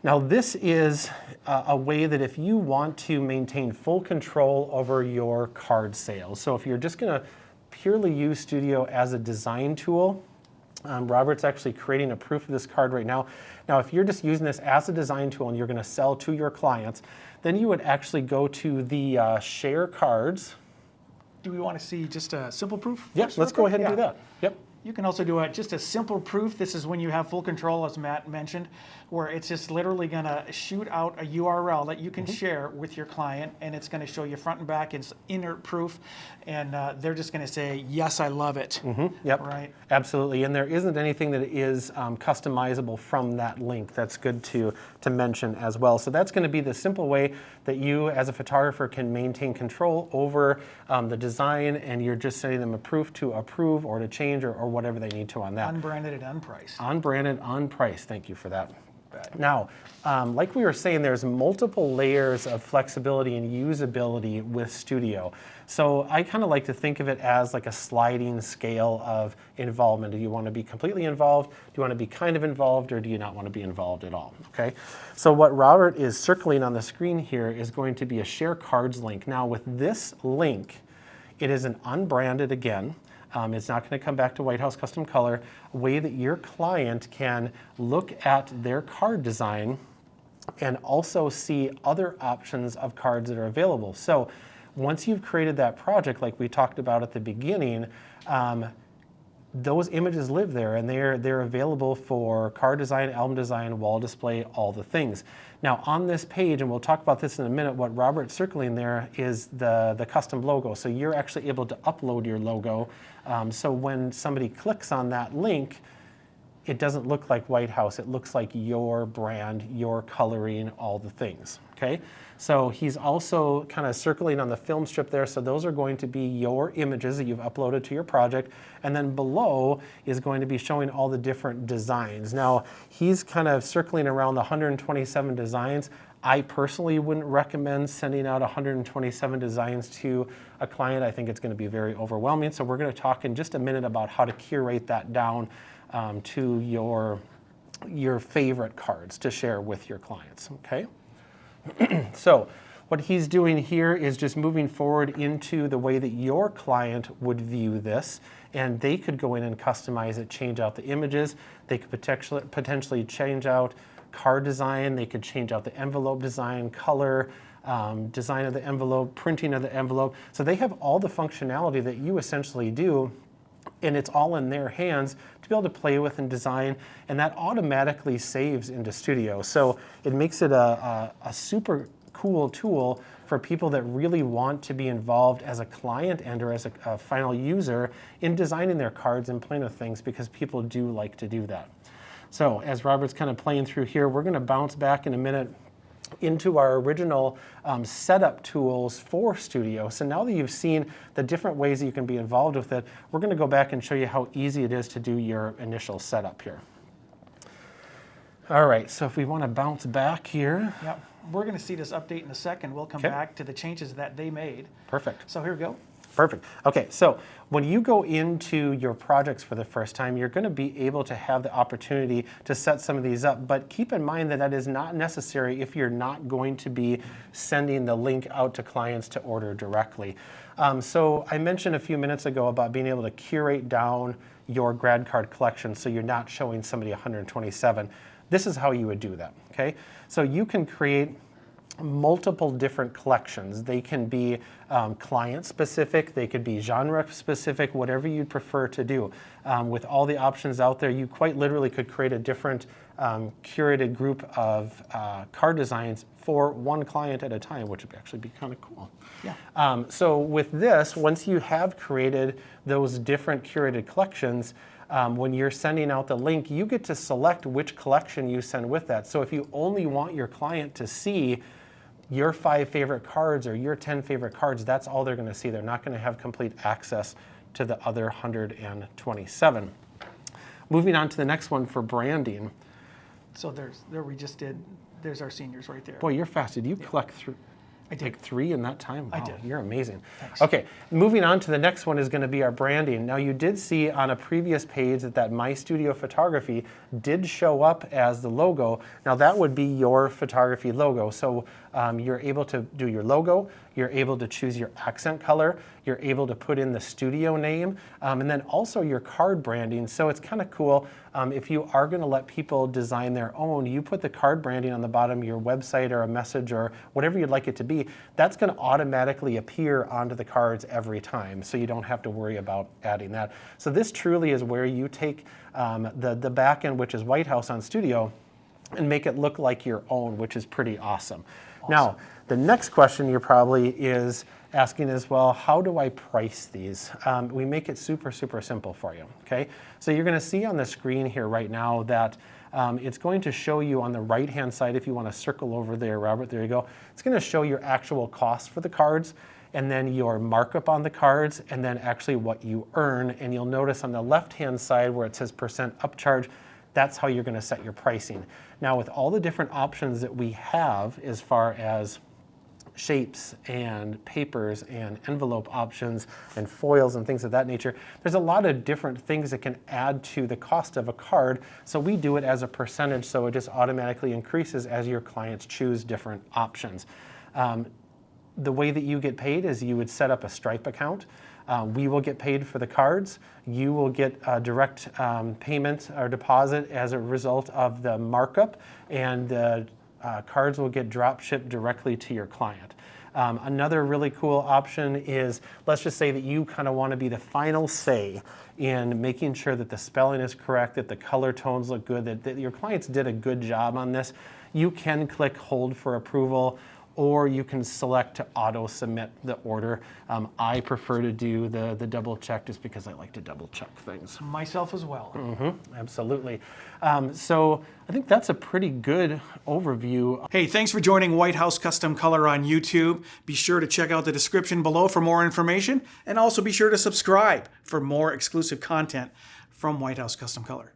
Now this is a way that if you want to maintain full control over your card sales, so if you're just going to purely use Studio as a design tool, Robert's actually creating a proof of this card right now. Now if you're just using this as a design tool and you're going to sell to your clients, then you would actually go to the share cards. Do we want to see just a simple proof? Yes, let's go ahead and do that. Yep. You can also do just a simple proof. This is when you have full control, as Matt mentioned, where it's just literally going to shoot out a URL that you can share with your client, and it's going to show you front and back. It's inert proof, and they're just going to say, yes, I love it. Yep, right? Absolutely, and there isn't anything that is customizable from that link. That's good to mention as well. So that's going to be the simple way that you as a photographer can maintain control over the design, and you're just sending them a proof to approve or to change or whatever they need to on that. Unbranded and unpriced. Unbranded, unpriced. Thank you for that. Now, like we were saying, there's multiple layers of flexibility and usability with Studio. So I kind of like to think of it as like a sliding scale of involvement. Do you want to be completely involved? Do you want to be kind of involved? Or do you not want to be involved at all? Okay. So what Robert is circling on the screen here is going to be a share cards link. Now with this link, it is an unbranded again. It's not going to come back to White House Custom Color, a way that your client can look at their card design and also see other options of cards that are available. So once you've created that project, like we talked about at the beginning, those images live there, and they're available for card design, album design, wall display, all the things. Now on this page, and we'll talk about this in a minute, what Robert's circling there is the custom logo. So you're actually able to upload your logo. So when somebody clicks on that link, it doesn't look like White House. It looks like your brand, your coloring, all the things, okay? So he's also kind of circling on the film strip there. So those are going to be your images that you've uploaded to your project. And then below is going to be showing all the different designs. Now, he's kind of circling around the 127 designs. I personally wouldn't recommend sending out 127 designs to a client. I think it's going to be very overwhelming. So we're going to talk in just a minute about how to curate that down to your favorite cards to share with your clients, okay? So what he's doing here is just moving forward into the way that your client would view this, and they could go in and customize it, change out the images. They could potentially change out card design. They could change out the envelope design, color, design of the envelope, printing of the envelope. So they have all the functionality that you essentially do, and it's all in their hands to be able to play with and design, and that automatically saves into Studio. So it makes it a super cool tool for people that really want to be involved as a client and or as a final user in designing their cards and playing with things, because people do like to do that. So as Robert's kind of playing through here, we're going to bounce back in a minute into our original setup tools for Studio. So now that you've seen the different ways that you can be involved with it, we're going to go back and show you how easy it is to do your initial setup here. All right, so if we want to bounce back here. Yep. We're going to see this update in a second. We'll come back to the changes that they made. Perfect. So here we go. Perfect. Okay, so when you go into your projects for the first time, you're going to be able to have the opportunity to set some of these up, but keep in mind that that is not necessary if you're not going to be sending the link out to clients to order directly. So I mentioned a few minutes ago about being able to curate down your grad card collection so you're not showing somebody 127. This is how you would do that, okay? So you can create multiple different collections. They can be client specific, they could be genre specific, whatever you'd prefer to do. With all the options out there, you quite literally could create a different curated group of card designs for one client at a time, which would actually be kind of cool. Yeah. So with this, once you have created those different curated collections, when you're sending out the link, you get to select which collection you send with that. So if you only want your client to see your 5 favorite cards or your 10 favorite cards, that's all they're going to see. They're not going to have complete access to the other 127. Moving on to the next one for branding. So there we just did, there's our seniors right there. Boy, you're fast. Did you collect through? I did. Like 3 in that time? Wow, I did. You're amazing. Thanks. Okay, moving on to the next one is going to be our branding. Now you did see on a previous page that My Studio Photography did show up as the logo. Now that would be your photography logo. So you're able to do your logo, you're able to choose your accent color, you're able to put in the studio name, and then also your card branding. So it's kind of cool. If you are going to let people design their own, you put the card branding on the bottom of your website or a message or whatever you'd like it to be. That's going to automatically appear onto the cards every time, so you don't have to worry about adding that. So this truly is where you take the back end, which is White House on Studio, and make it look like your own, which is pretty awesome. Now, the next question you're probably is asking is, well, how do I price these? We make it super, super simple for you, okay? So you're gonna see on the screen here right now that it's going to show you on the right-hand side, if you wanna circle over there, Robert, there you go. It's gonna show your actual cost for the cards, and then your markup on the cards, and then actually what you earn. And you'll notice on the left-hand side where it says % upcharge, that's how you're going to set your pricing. Now with all the different options that we have as far as shapes and papers and envelope options and foils and things of that nature, there's a lot of different things that can add to the cost of a card. So we do it as a percentage, so it just automatically increases as your clients choose different options. The way that you get paid is you would set up a Stripe account. We will get paid for the cards. You will get a direct payment or deposit as a result of the markup, and the cards will get drop shipped directly to your client. Another really cool option is, let's just say that you kind of want to be the final say in making sure that the spelling is correct, that the color tones look good, that your clients did a good job on this. You can click hold for approval, or you can select to auto submit the order. I prefer to do the double check just because I like to double check things. Myself as well. Absolutely. So I think that's a pretty good overview. Hey, thanks for joining White House Custom Color on YouTube. Be sure to check out the description below for more information, and also be sure to subscribe for more exclusive content from White House Custom Color.